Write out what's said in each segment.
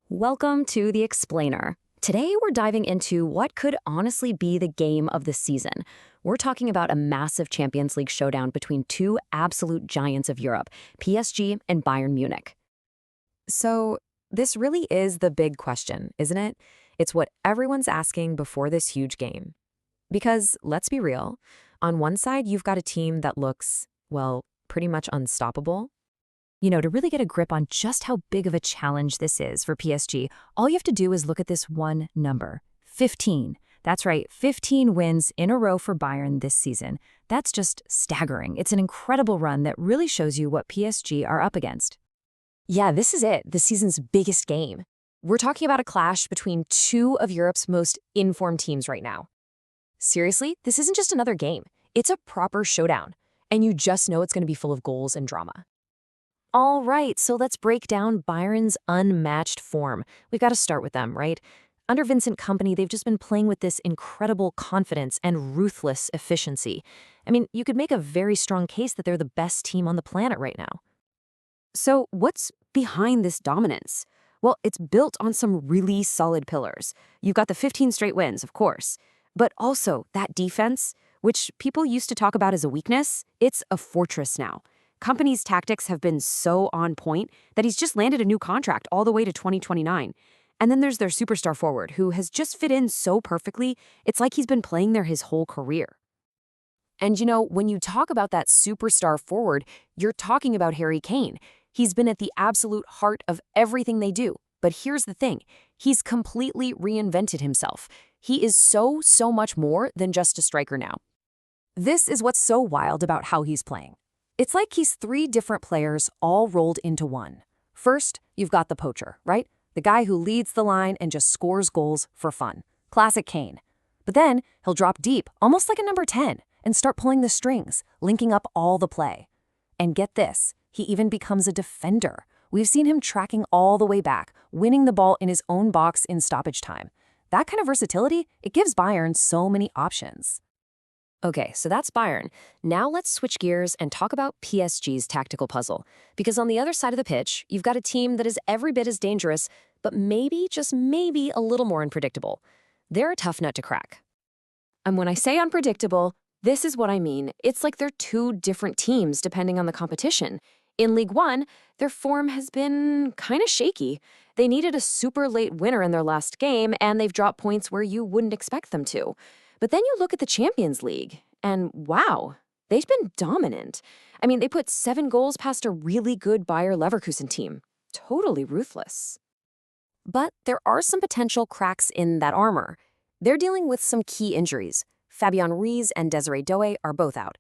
Welcome to The Explainer. Today we're diving into what could honestly be the game of the season. We're talking about a massive Champions League showdown between two absolute giants of Europe, PSG and Bayern Munich. So, this really is the big question, isn't it? It's what everyone's asking before this huge game. Because, let's be real, on one side you've got a team that looks, well, pretty much unstoppable. To really get a grip on just how big of a challenge this is for PSG, all you have to do is look at this one number, 15. That's right, 15 wins in a row for Bayern this season. That's just staggering. It's an incredible run that really shows you what PSG are up against. Yeah, this is it, the season's biggest game. We're talking about a clash between two of Europe's most informed teams right now. Seriously, this isn't just another game. It's a proper showdown, and you just know it's going to be full of goals and drama. All right, so let's break down Bayern's unmatched form. We've got to start with them, right? Under Vincent Kompany, they've just been playing with this incredible confidence and ruthless efficiency. I mean, you could make a very strong case that they're the best team on the planet right now. So what's behind this dominance? Well, it's built on some really solid pillars. You've got the 15 straight wins, of course, but also that defense, which people used to talk about as a weakness, it's a fortress now. Company's tactics have been so on point that he's just landed a new contract all the way to 2029. And then there's their superstar forward, who has just fit in so perfectly, it's like he's been playing there his whole career. And when you talk about that superstar forward, you're talking about Harry Kane. He's been at the absolute heart of everything they do. But here's the thing, he's completely reinvented himself. He is so much more than just a striker now. This is what's so wild about how he's playing. It's like he's three different players all rolled into one. First, you've got the poacher, right? The guy who leads the line and just scores goals for fun. Classic Kane. But then he'll drop deep, almost like a number 10, and start pulling the strings, linking up all the play. And get this, he even becomes a defender. We've seen him tracking all the way back, winning the ball in his own box in stoppage time. That kind of versatility, it gives Bayern so many options. Okay, so that's Bayern. Now let's switch gears and talk about PSG's tactical puzzle. Because on the other side of the pitch, you've got a team that is every bit as dangerous, but maybe, just maybe, a little more unpredictable. They're a tough nut to crack. And when I say unpredictable, this is what I mean. It's like they're two different teams depending on the competition. In League One, their form has been kind of shaky. They needed a super late winner in their last game, and they've dropped points where you wouldn't expect them to. But then you look at the Champions League, and wow, they've been dominant. I mean, they put 7 goals past a really good Bayer Leverkusen team. Totally ruthless. But there are some potential cracks in that armor. They're dealing with some key injuries. Fabian Ruiz and Desiree Doué are both out.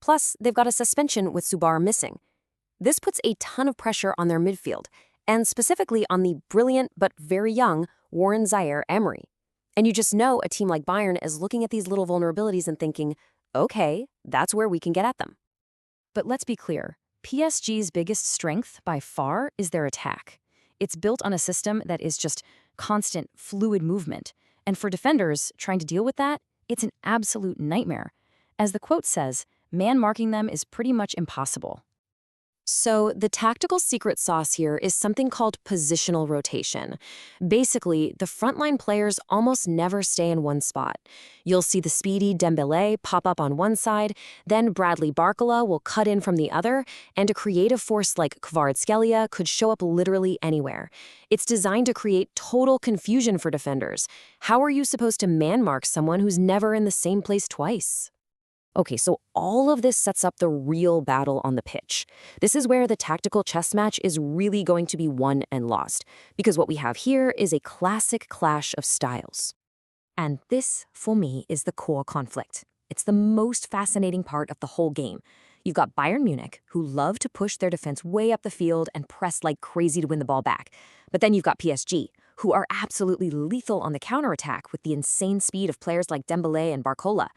Plus, they've got a suspension with Subar missing. This puts a ton of pressure on their midfield, and specifically on the brilliant but very young Warren Zaire-Emery. And you just know a team like Bayern is looking at these little vulnerabilities and thinking, okay, that's where we can get at them. But let's be clear, PSG's biggest strength by far is their attack. It's built on a system that is just constant, fluid movement. And for defenders trying to deal with that, it's an absolute nightmare. As the quote says, man marking them is pretty much impossible. So the tactical secret sauce here is something called positional rotation. Basically, the frontline players almost never stay in one spot. You'll see the speedy Dembélé pop up on one side, then Bradley Barcola will cut in from the other, and a creative force like Kvaratskhelia could show up literally anywhere. It's designed to create total confusion for defenders. How are you supposed to man-mark someone who's never in the same place twice? Okay, so all of this sets up the real battle on the pitch. This is where the tactical chess match is really going to be won and lost, because what we have here is a classic clash of styles. And this, for me, is the core conflict. It's the most fascinating part of the whole game. You've got Bayern Munich, who love to push their defense way up the field and press like crazy to win the ball back. But then you've got PSG, who are absolutely lethal on the counterattack with the insane speed of players like Dembélé and Barcola.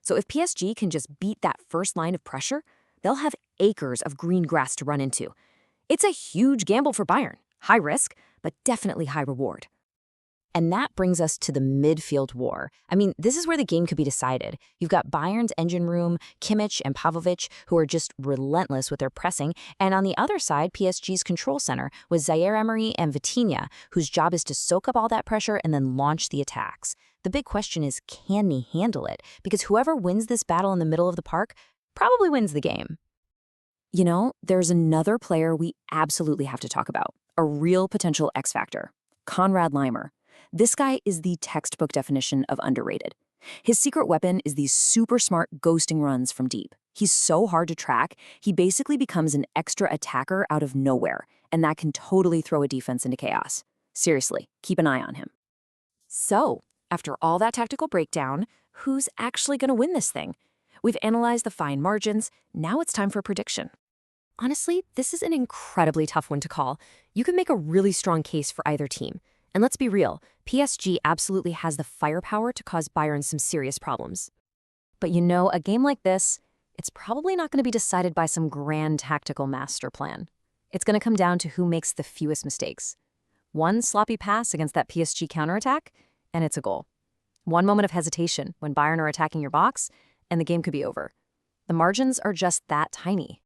So if PSG can just beat that first line of pressure, they'll have acres of green grass to run into. It's a huge gamble for Bayern. High risk, but definitely high reward. And that brings us to the midfield war. I mean, this is where the game could be decided. You've got Bayern's engine room, Kimmich and Pavlovic, who are just relentless with their pressing, and on the other side, PSG control center with Zaire Emery and Vitinha, whose job is to soak up all that pressure and then launch the attacks. The big question is, can he handle it? Because whoever wins this battle in the middle of the park probably wins the game. You know, there's another player we absolutely have to talk about, a real potential X factor, Konrad Laimer. This guy is the textbook definition of underrated. His secret weapon is these super smart ghosting runs from deep. He's so hard to track, he basically becomes an extra attacker out of nowhere, and that can totally throw a defense into chaos. Seriously, keep an eye on him. So, after all that tactical breakdown, who's actually going to win this thing? We've analyzed the fine margins, now it's time for a prediction. Honestly, this is an incredibly tough one to call. You can make a really strong case for either team. And let's be real, PSG absolutely has the firepower to cause Bayern some serious problems. But you know, a game like this, it's probably not going to be decided by some grand tactical master plan. It's going to come down to who makes the fewest mistakes. One sloppy pass against that PSG counterattack, and it's a goal. One moment of hesitation when Bayern are attacking your box, and the game could be over. The margins are just that tiny.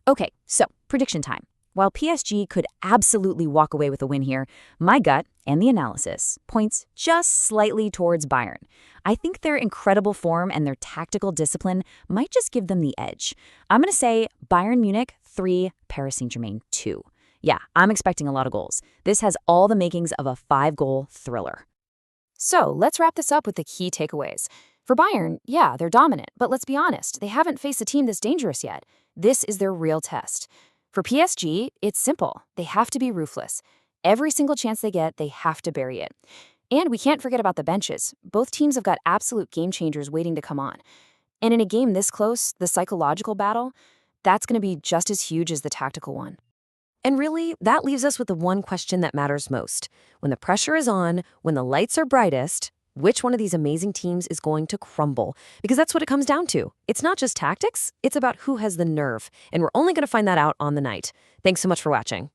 Okay, so prediction time. While PSG could absolutely walk away with a win here, my gut and the analysis points just slightly towards Bayern. I think their incredible form and their tactical discipline might just give them the edge. I'm going to say Bayern Munich 3, Paris Saint-Germain 2. Yeah, I'm expecting a lot of goals. This has all the makings of a 5-goal thriller. So let's wrap this up with the key takeaways. For Bayern, yeah, they're dominant, but let's be honest, they haven't faced a team this dangerous yet. This is their real test. For PSG, it's simple. They have to be ruthless. Every single chance they get, they have to bury it. And we can't forget about the benches. Both teams have got absolute game changers waiting to come on. And in a game this close, the psychological battle, that's going to be just as huge as the tactical one. And really, that leaves us with the one question that matters most. When the pressure is on, when the lights are brightest, which one of these amazing teams is going to crumble? Because that's what it comes down to. It's not just tactics, it's about who has the nerve. And we're only going to find that out on the night. Thanks so much for watching.